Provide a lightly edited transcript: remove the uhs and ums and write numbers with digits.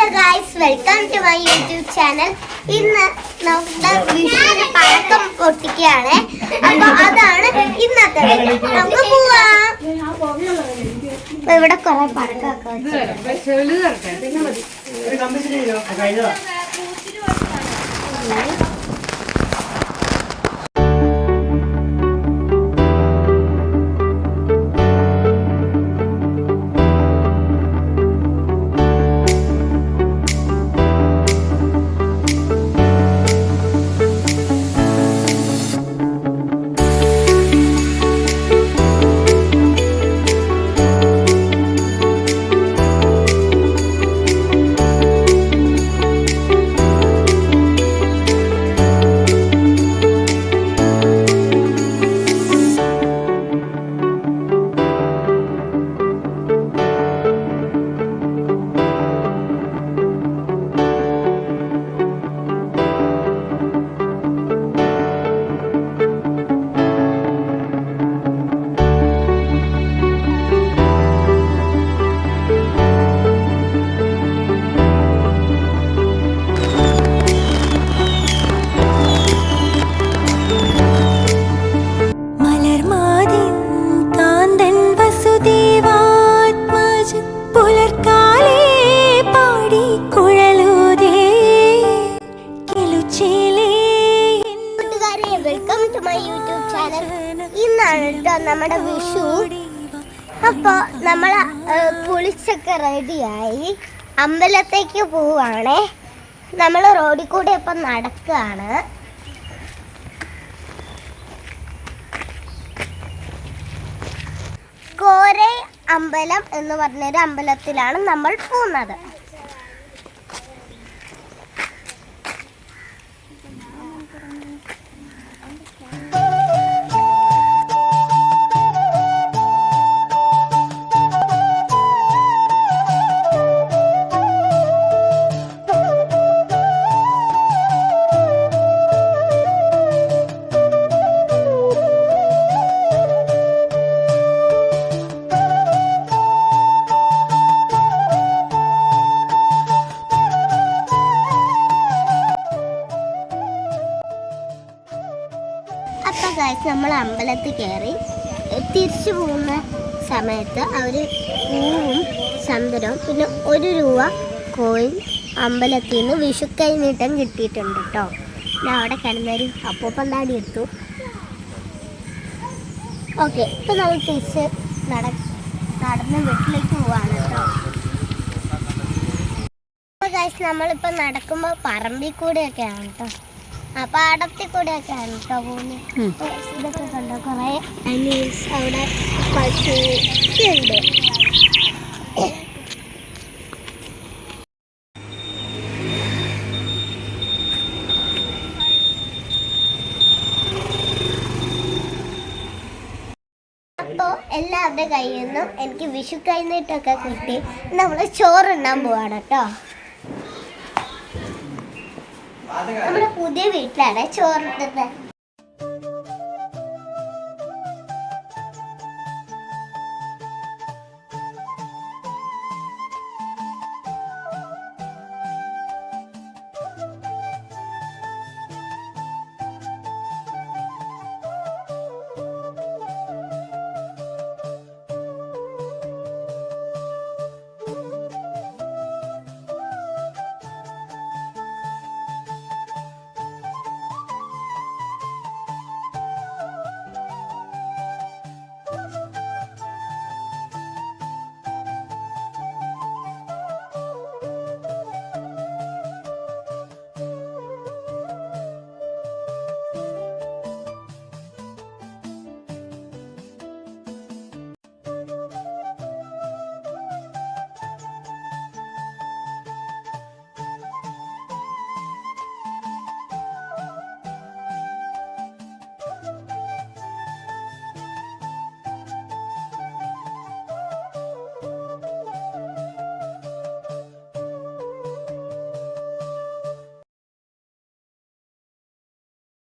Hello guys, welcome to my YouTube channel. ഇന്ന് നമ്മുടെ വിഷുവിന് പടക്കം പൊട്ടിക്കുകയാണ്. അപ്പൊ അതാണ് ഇന്നത്തെ വീഡിയോ. നമുക്ക് പോവാം. ഇവിടെ കുറെ പടക്കമൊക്കെ ഇന്നാണ് നമ്മുടെ വിഷു. അപ്പോൾ നമ്മൾ കുളിച്ചൊക്കെ റെഡിയായി അമ്പലത്തേക്ക് പോവാണേ. നമ്മൾ റോഡിൽ കൂടെ ഇപ്പം നടക്കുകയാണ്. കോരെ അമ്പലം എന്ന് പറഞ്ഞൊരു അമ്പലത്തിലാണ് നമ്മൾ പോകുന്നത്. അപ്പോൾ ഗായ്സ്, നമ്മൾ അമ്പലത്തിൽ കയറി തിരിച്ചു പോകുന്ന സമയത്ത് അവർ പൂവും ചന്ദനവും പിന്നെ 1 രൂപ കോയിൻ അമ്പലത്തിൽ നിന്ന് വിഷുക്കൈ നീട്ടം കിട്ടിയിട്ടുണ്ട് കേട്ടോ. ഞാൻ അവിടെ കിടന്നൊരു അപ്പൂപ്പന്താടി എത്തു. ഓക്കെ, ഇപ്പം നമ്മൾ തിരിച്ച് നടന്ന് വീട്ടിലേക്ക് പോവാണ് കേട്ടോ. അപ്പോൾ ഗായ്സ്, നമ്മളിപ്പോൾ നടക്കുമ്പോൾ പറമ്പിൽ കൂടെയൊക്കെയാണ് കേട്ടോ. ആ പാടത്തിൽ കൂടെയൊക്കെയാണ് കേട്ടോ പോകുന്നത്. ഇതൊക്കെ കണ്ടോ, കുറേ അനീൽസ് അവിടെ പശു ഉണ്ട്. അപ്പോൾ എല്ലാവരുടെ കയ്യിൽ നിന്നും എനിക്ക് വിഷു കൈനീട്ടൊക്കെ കിട്ടി. നമ്മൾ ചോറുണ്ണാൻ പോവാണ് കേട്ടോ. നമ്മുടെ പുതിയ വീട്ടിലാണ് ചോറിട്ടത്.